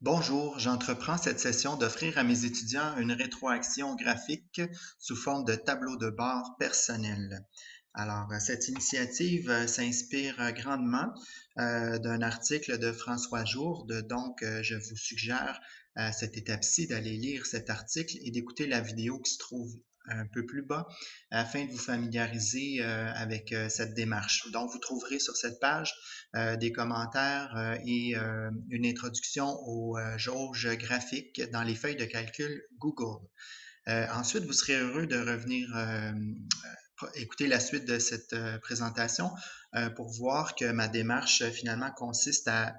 Bonjour, j'entreprends cette session d'offrir à mes étudiants une rétroaction graphique sous forme de tableau de bord personnel. Alors, cette initiative s'inspire grandement d'un article de François Jourde, donc je vous suggère à cette étape-ci d'aller lire cet article et d'écouter la vidéo qui se trouve un peu plus bas afin de vous familiariser avec cette démarche. Donc, vous trouverez sur cette page des commentaires et une introduction aux jauges graphiques dans les feuilles de calcul Google. Ensuite, vous serez heureux de revenir écouter la suite de cette présentation pour voir que ma démarche finalement consiste à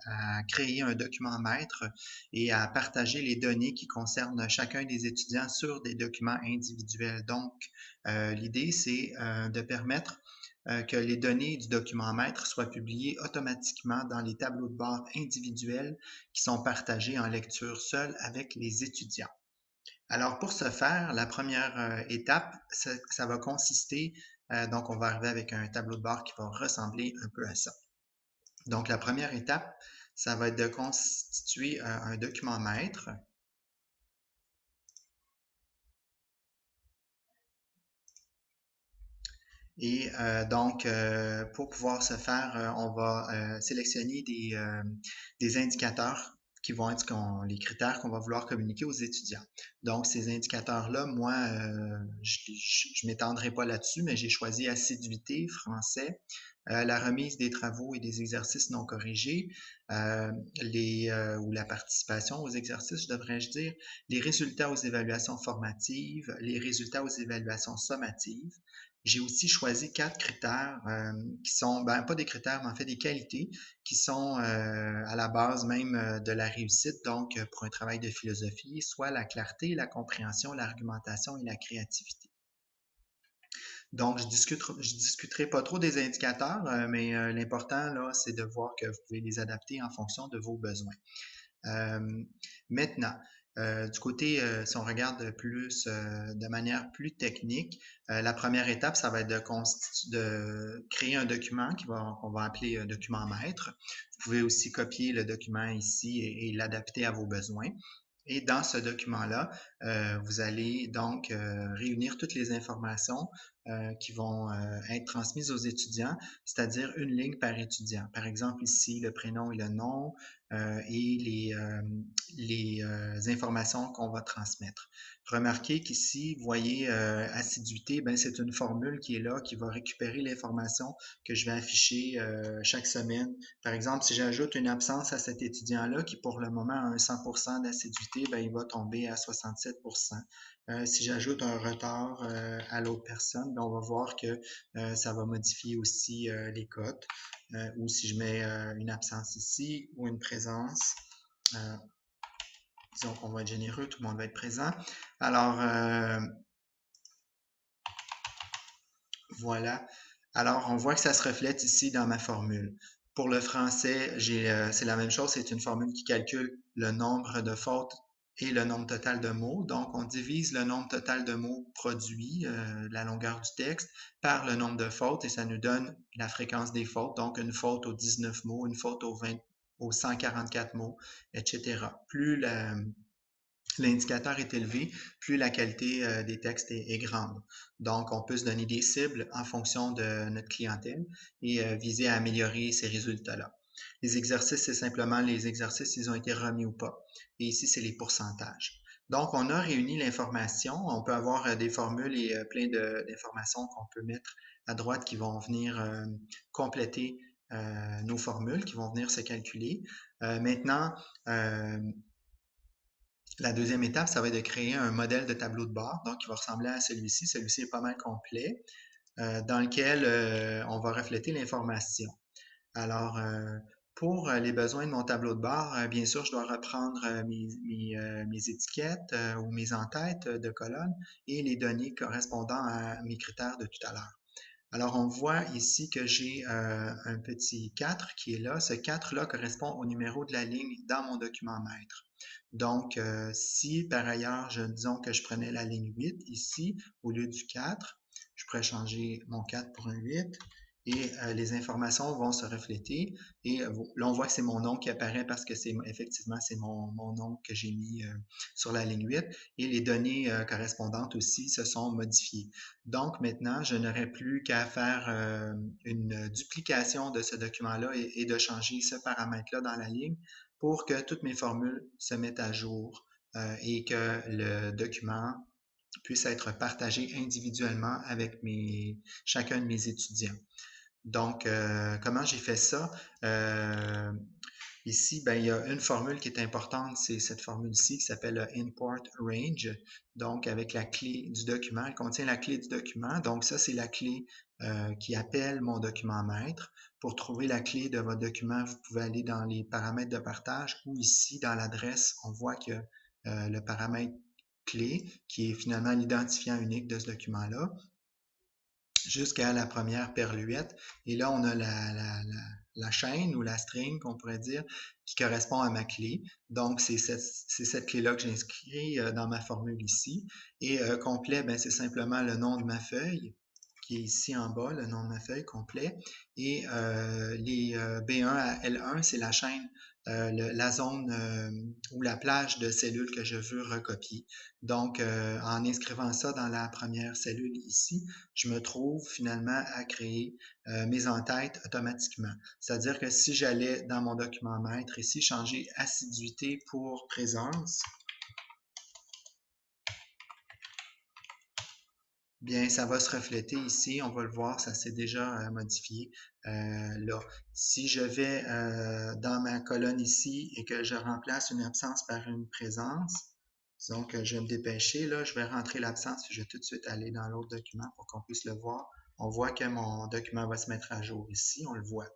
créer un document maître et à partager les données qui concernent chacun des étudiants sur des documents individuels. Donc, l'idée, c'est de permettre que les données du document maître soient publiées automatiquement dans les tableaux de bord individuels qui sont partagés en lecture seule avec les étudiants. Alors, pour ce faire, la première étape, ça va consister, donc on va arriver avec un tableau de bord qui va ressembler un peu à ça. Donc, la première étape, ça va être de constituer un document maître. Et donc, pour pouvoir ce faire, on va sélectionner des indicateurs qui vont être les critères qu'on va vouloir communiquer aux étudiants. Donc, ces indicateurs-là, moi, je m'étendrai pas là-dessus, mais j'ai choisi assiduité, français, la remise des travaux et des exercices non corrigés, ou la participation aux exercices, devrais-je dire, les résultats aux évaluations formatives, les résultats aux évaluations sommatives. J'ai aussi choisi 4 critères qui sont, ben, pas des critères, mais en fait des qualités qui sont à la base même de la réussite, donc pour un travail de philosophie, soit la clarté, la compréhension, l'argumentation et la créativité. Donc, je discuterai pas trop des indicateurs, mais l'important là, c'est de voir que vous pouvez les adapter en fonction de vos besoins. Euh, Maintenant, du côté, si on regarde plus de manière plus technique, la première étape, ça va être de créer un document qu'on va appeler un document maître. Vous pouvez aussi copier le document ici et l'adapter à vos besoins. Et dans ce document-là, vous allez donc réunir toutes les informations qui vont être transmises aux étudiants, c'est-à-dire une ligne par étudiant. Par exemple, ici, le prénom et le nom et les informations qu'on va transmettre. Remarquez qu'ici, vous voyez assiduité, ben, c'est une formule qui est là, qui va récupérer l'information que je vais afficher chaque semaine. Par exemple, si j'ajoute une absence à cet étudiant-là qui pour le moment a un 100% d'assiduité, ben, il va tomber à 67%. Si j'ajoute un retard à l'autre personne, ben, on va voir que ça va modifier aussi les cotes. Ou si je mets une absence ici ou une présence, euh, disons qu'on va être généreux, tout le monde va être présent. Alors, voilà. Alors, on voit que ça se reflète ici dans ma formule. Pour le français, c'est la même chose, c'est une formule qui calcule le nombre de fautes et le nombre total de mots. Donc, on divise le nombre total de mots produits, la longueur du texte, par le nombre de fautes et ça nous donne la fréquence des fautes. Donc, une faute aux 19 mots, une faute aux 144 mots, etc. Plus l'indicateur est élevé, plus la qualité des textes est grande. Donc, on peut se donner des cibles en fonction de notre clientèle et viser à améliorer ces résultats-là. Les exercices, c'est simplement les exercices, s'ils ont été remis ou pas. Et ici, c'est les pourcentages. Donc, on a réuni l'information. On peut avoir des formules et plein d'informations qu'on peut mettre à droite qui vont venir compléter nos formules, qui vont venir se calculer. Maintenant, la deuxième étape, ça va être de créer un modèle de tableau de bord, donc qui va ressembler à celui-ci. Celui-ci est pas mal complet, dans lequel on va refléter l'information. Alors, pour les besoins de mon tableau de bord, bien sûr, je dois reprendre mes étiquettes ou mes en-têtes de colonnes et les données correspondant à mes critères de tout à l'heure. Alors, on voit ici que j'ai un petit 4 qui est là. Ce 4-là correspond au numéro de la ligne dans mon document maître. Donc, si par ailleurs, disons que je prenais la ligne 8 ici, au lieu du 4, je pourrais changer mon 4 pour un 8. et les informations vont se refléter. Et là, on voit que c'est mon nom qui apparaît parce que effectivement, c'est mon nom que j'ai mis sur la ligne 8 et les données correspondantes aussi se sont modifiées. Donc maintenant, je n'aurai plus qu'à faire une duplication de ce document-là et de changer ce paramètre-là dans la ligne pour que toutes mes formules se mettent à jour et que le document puisse être partagé individuellement avec chacun de mes étudiants. Donc, comment j'ai fait ça? Ici, ben, il y a une formule qui est importante, c'est cette formule-ci qui s'appelle import range. Donc, avec la clé du document, elle contient la clé du document. Donc, ça, c'est la clé qui appelle mon document maître. Pour trouver la clé de votre document, vous pouvez aller dans les paramètres de partage ou ici, dans l'adresse, on voit que le paramètre clé, qui est finalement l'identifiant unique de ce document-là, jusqu'à la première perluette. Et là, on a la chaîne ou la string, qu'on pourrait dire, qui correspond à ma clé. Donc, c'est cette clé-là que j'inscris dans ma formule ici. Et complet, ben, c'est simplement le nom de ma feuille, qui est ici en bas, le nom de ma feuille complet. Et les B1 à L1, c'est la chaîne, la zone ou la plage de cellules que je veux recopier. Donc, en inscrivant ça dans la première cellule ici, je me trouve finalement à créer mes entêtes automatiquement. C'est-à-dire que si j'allais dans mon document maître ici, changer assiduité pour présence, bien, ça va se refléter ici. On va le voir, ça s'est déjà modifié là. Si je vais dans ma colonne ici et que je remplace une absence par une présence, disons que je vais me dépêcher, là, je vais rentrer l'absence, je vais tout de suite aller dans l'autre document pour qu'on puisse le voir. On voit que mon document va se mettre à jour ici, on le voit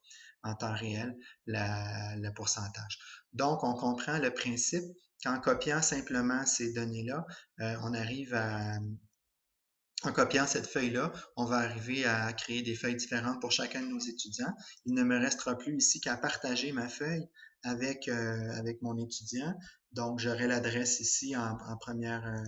en temps réel, le pourcentage. Donc, on comprend le principe qu'en copiant simplement ces données-là, on arrive en copiant cette feuille-là, on va arriver à créer des feuilles différentes pour chacun de nos étudiants. Il ne me restera plus ici qu'à partager ma feuille avec mon étudiant. Donc, j'aurai l'adresse ici en première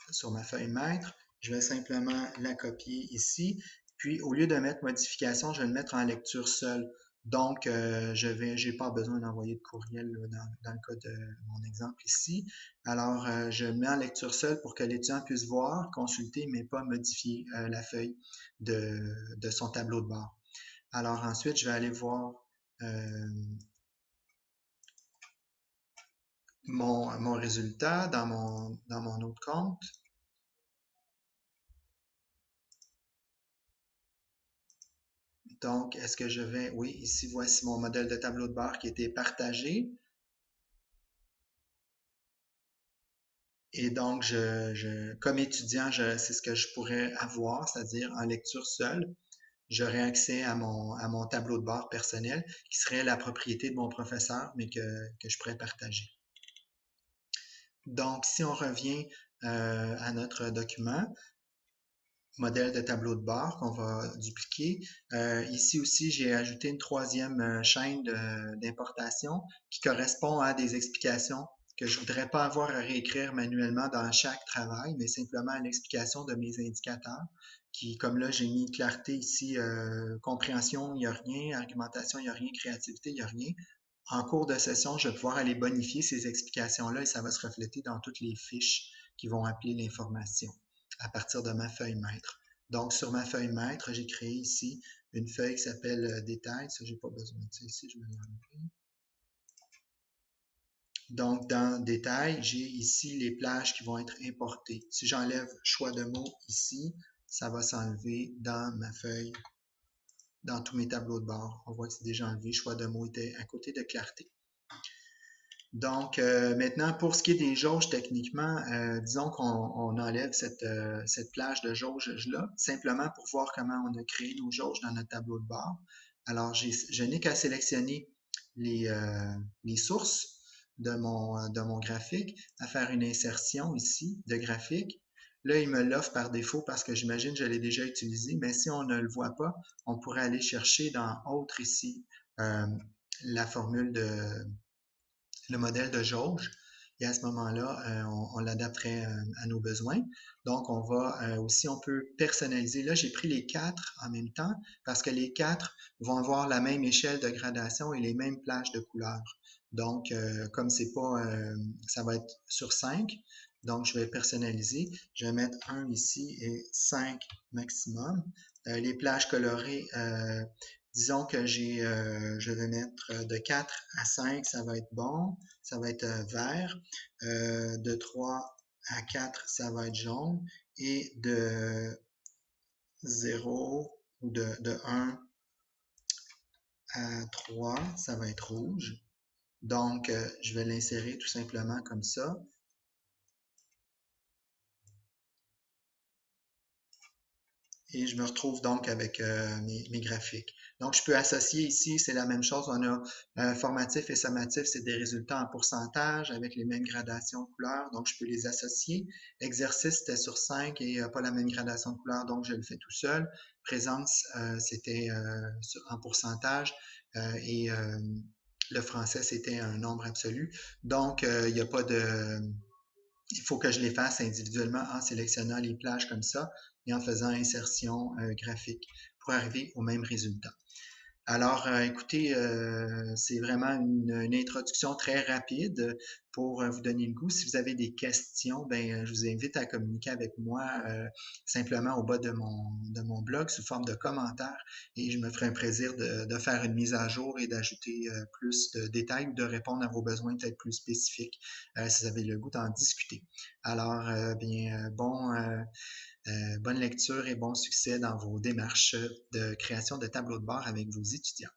sur ma feuille maître. Je vais simplement la copier ici. Puis, au lieu de mettre modification, je vais le mettre en lecture seule. Donc, j'ai pas besoin d'envoyer de courriel là, dans le cas de mon exemple ici. Alors, je le mets en lecture seule pour que l'étudiant puisse voir, consulter, mais pas modifier la feuille de son tableau de bord. Alors ensuite, je vais aller voir mon résultat dans mon autre compte. Donc, est-ce que je vais, oui, ici, voici mon modèle de tableau de bord qui a été partagé. Et donc, comme étudiant, c'est ce que je pourrais avoir, c'est-à-dire en lecture seule, j'aurais accès à mon tableau de bord personnel qui serait la propriété de mon professeur, mais que je pourrais partager. Donc, si on revient à notre document, modèle de tableau de bord qu'on va dupliquer. Ici aussi, j'ai ajouté une troisième chaîne d'importation qui correspond à des explications que je ne voudrais pas avoir à réécrire manuellement dans chaque travail, mais simplement à l'explication de mes indicateurs qui, comme là, j'ai mis clarté ici, compréhension, il n'y a rien, argumentation, il n'y a rien, créativité, il n'y a rien. En cours de session, je vais pouvoir aller bonifier ces explications-là et ça va se refléter dans toutes les fiches qui vont appeler l'information à partir de ma feuille maître. Donc, sur ma feuille maître, j'ai créé ici une feuille qui s'appelle détail. Ça, j'ai pas besoin de ça ici, je vais l'enlever. Donc, dans détail, j'ai ici les plages qui vont être importées. Si j'enlève choix de mots ici, ça va s'enlever dans ma feuille, dans tous mes tableaux de bord. On voit que c'est déjà enlevé. Choix de mots était à côté de clarté. Donc, maintenant, pour ce qui est des jauges, techniquement, disons qu'on enlève cette plage de jauges-là, simplement pour voir comment on a créé nos jauges dans notre tableau de bord. Alors, je n'ai qu'à sélectionner les sources de mon graphique, à faire une insertion ici de graphique. Là, il me l'offre par défaut parce que j'imagine que je l'ai déjà utilisé, mais si on ne le voit pas, on pourrait aller chercher dans Autre ici la formule le modèle de jauge et à ce moment-là, on l'adapterait à nos besoins. Donc, on peut personnaliser. Là, j'ai pris les quatre en même temps parce que les quatre vont avoir la même échelle de gradation et les mêmes plages de couleurs. Donc, comme c'est pas, ça va être sur 5, donc je vais personnaliser. Je vais mettre un ici et 5 maximum. Les plages colorées, disons que je vais mettre de 4 à 5, ça va être bon, ça va être vert. De 3 à 4, ça va être jaune. Et de 0 ou de 1 à 3, ça va être rouge. Donc, je vais l'insérer tout simplement comme ça. Et je me retrouve donc avec mes graphiques. Donc, je peux associer ici, c'est la même chose. On a formatif et sommatif, c'est des résultats en pourcentage avec les mêmes gradations de couleurs. Donc, je peux les associer. Exercice, c'était sur 5 et pas la même gradation de couleurs, donc je le fais tout seul. Présence, c'était en pourcentage et le français, c'était un nombre absolu. Donc, il n'y a pas de il faut que je les fasse individuellement en sélectionnant les plages comme ça et en faisant insertion graphique pour arriver au même résultat. Alors, écoutez, c'est vraiment une introduction très rapide pour vous donner le goût. Si vous avez des questions, ben, je vous invite à communiquer avec moi simplement au bas de mon blog sous forme de commentaires et je me ferai un plaisir de faire une mise à jour et d'ajouter plus de détails ou de répondre à vos besoins peut-être plus spécifiques si vous avez le goût d'en discuter. Alors, bonne lecture et bon succès dans vos démarches de création de tableaux de bord avec vos étudiants.